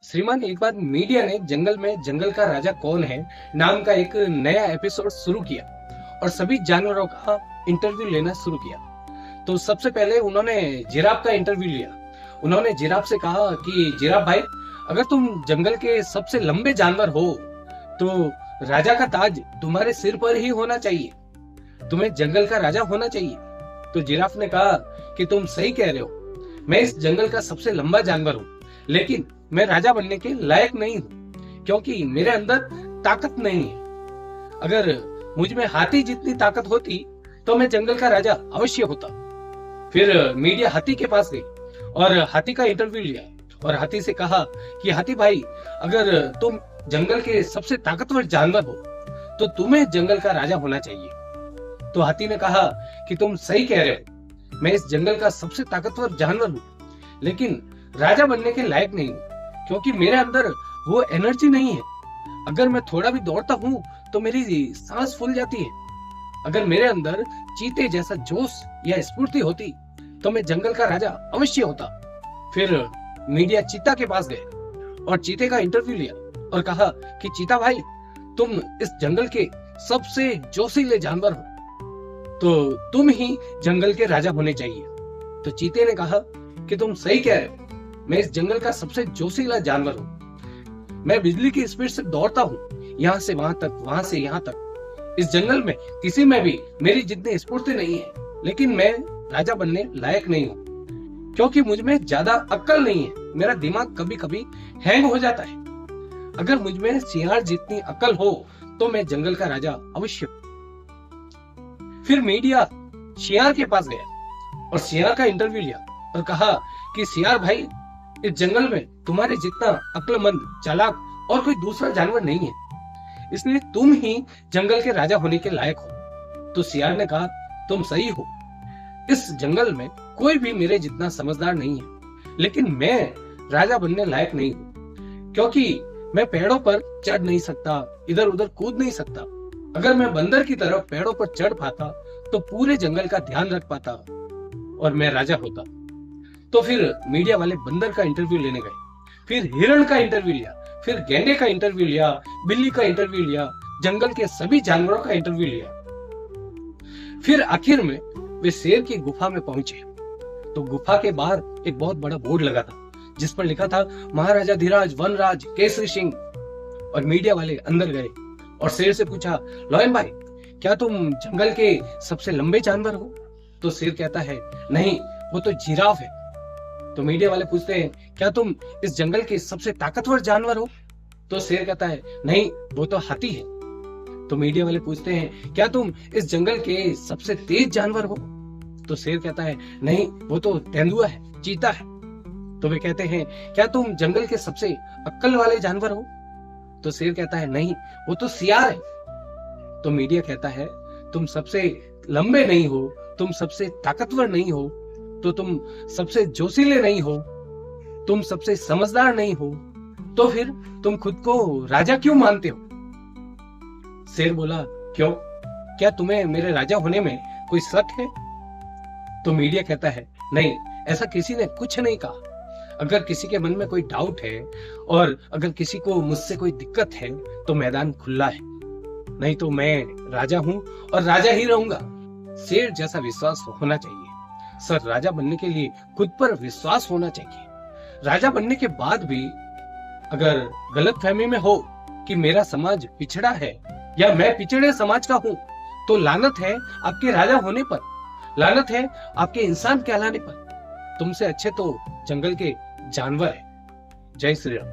श्रीमान, एक बार मीडिया ने जंगल में जंगल का राजा कौन है नाम का एक नया एपिसोड शुरू किया और सभी जानवरों का इंटरव्यू लेना शुरू किया। तो सबसे पहले उन्होंने जिराफ का इंटरव्यू लिया। उन्होंने जिराफ से कहा कि जिराफ भाई, अगर तुम जंगल के सबसे लंबे जानवर हो तो राजा का ताज तुम्हारे सिर पर ही होना चाहिए, तुम्हें जंगल का राजा होना चाहिए। तो जिराफ ने कहा कि तुम सही कह रहे हो, मैं इस जंगल का सबसे लंबा जानवर हूँ, लेकिन मैं राजा बनने के लायक नहीं हूँ क्योंकि मेरे अंदर ताकत नहीं है। अगर मुझ में हाथी जितनी ताकत होती तो मैं जंगल का राजा अवश्य होता। फिर मीडिया हाथी के पास गई और हाथी का इंटरव्यू लिया और हाथी से कहा कि हाथी भाई, अगर तुम जंगल के सबसे ताकतवर जानवर हो तो तुम्हें जंगल का राजा होना चाहिए। तो हाथी ने कहा कि तुम सही कह रहे हो, मैं इस जंगल का सबसे ताकतवर जानवर हूँ, लेकिन राजा बनने के लायक नहीं हूँ क्योंकि मेरे अंदर वो एनर्जी नहीं है। अगर मैं थोड़ा भी दौड़ता हूँ तो मेरी सांस फूल जाती है। अगर मेरे अंदर चीते जैसा जोश या स्फूर्ति होती तो मैं जंगल का राजा अवश्य होता। फिर मीडिया चीता के पास गए और चीते का इंटरव्यू लिया और कहा कि चीता भाई, तुम इस जंगल के सबसे जोशीले जानवर हो, तो तुम ही जंगल के राजा होने चाहिए। तो चीते ने कहा कि तुम सही कह रहे हो, मैं इस जंगल का सबसे जोशीला जानवर हूँ। मैं बिजली की स्पीड से दौड़ता हूँ, यहाँ से वहां तक, वहां से यहाँ तक। इस जंगल में किसी में भी मेरी जितनी स्फूर्ति नहीं है, लेकिन मैं राजा बनने लायक नहीं हूँ क्योंकि मुझ में ज्यादा अक्ल नहीं है। मेरा दिमाग कभी कभी हैंग हो जाता है। अगर मुझ में सियार जितनी अक्ल हो तो मैं जंगल का राजा अवश्य। फिर मीडिया सियार के पास गया और सियार का इंटरव्यू लिया और कहा कि सियार भाई, इस जंगल में तुम्हारे जितना अक्लमंद, चालाक और कोई दूसरा जानवर नहीं है, इसलिए तुम ही जंगल के राजा होने के लायक हो। तो सियार ने कहा, तुम सही हो, इस जंगल में कोई भी मेरे जितना समझदार नहीं है, लेकिन मैं राजा बनने लायक नहीं हूँ क्योंकि मैं पेड़ों पर चढ़ नहीं सकता, इधर उधर कूद नहीं सकता। अगर मैं बंदर की तरह पेड़ों पर चढ़ पाता तो पूरे जंगल का ध्यान रख पाता और मैं राजा होता। तो फिर मीडिया वाले बंदर का इंटरव्यू लेने गए, फिर हिरण का इंटरव्यू लिया, फिर गैंडे का इंटरव्यू लिया, बिल्ली का इंटरव्यू लिया, जंगल के सभी जानवरों का इंटरव्यू लिया। फिर आखिर में वे शेर की गुफा में पहुंचे। तो गुफा के बाहर एक बहुत बड़ा बोर्ड लगा था जिस पर लिखा था महाराजा धीराज वनराज केसरी सिंह। और मीडिया वाले अंदर गए और शेर से पूछा, लॉयन भाई, क्या तुम जंगल के सबसे लंबे जानवर हो? तो शेर कहता है, नहीं, वो तो जिराफ है। तो मीडिया वाले पूछते हैं, क्या तुम इस जंगल के सबसे ताकतवर जानवर हो? तो शेर कहता है, नहीं, वो तो हाथी है। तो मीडिया वाले पूछते हैं, क्या तुम इस जंगल के सबसे तेज जानवर हो? तो शेर कहता है, नहीं, वो तो तेंदुआ है, चीता है। तो वे कहते हैं, क्या तुम जंगल के सबसे अक्ल वाले जानवर हो? तो शेर कहता है, नहीं, वो तो सियार है। तो मीडिया कहता है, तुम सबसे लंबे नहीं हो, तुम सबसे ताकतवर नहीं हो, तो तुम सबसे जोशीले नहीं हो, तुम सबसे समझदार नहीं हो, तो फिर तुम खुद को राजा क्यों मानते हो? शेर बोला, क्यों, क्या तुम्हें मेरे राजा होने में कोई शक है? तो मीडिया कहता है, नहीं, ऐसा किसी ने कुछ नहीं कहा। अगर किसी के मन में कोई डाउट है और अगर किसी को मुझसे कोई दिक्कत है तो मैदान खुला है, नहीं तो मैं राजा हूं और राजा ही रहूंगा। शेर जैसा विश्वास होना चाहिए सर। राजा बनने के लिए खुद पर विश्वास होना चाहिए। राजा बनने के बाद भी अगर गलतफहमी में हो कि मेरा समाज पिछड़ा है या मैं पिछड़े समाज का हूं, तो लानत है आपके राजा होने पर, लानत है आपके इंसान कहलाने पर। तुमसे अच्छे तो जंगल के जानवर है। जय श्री राम।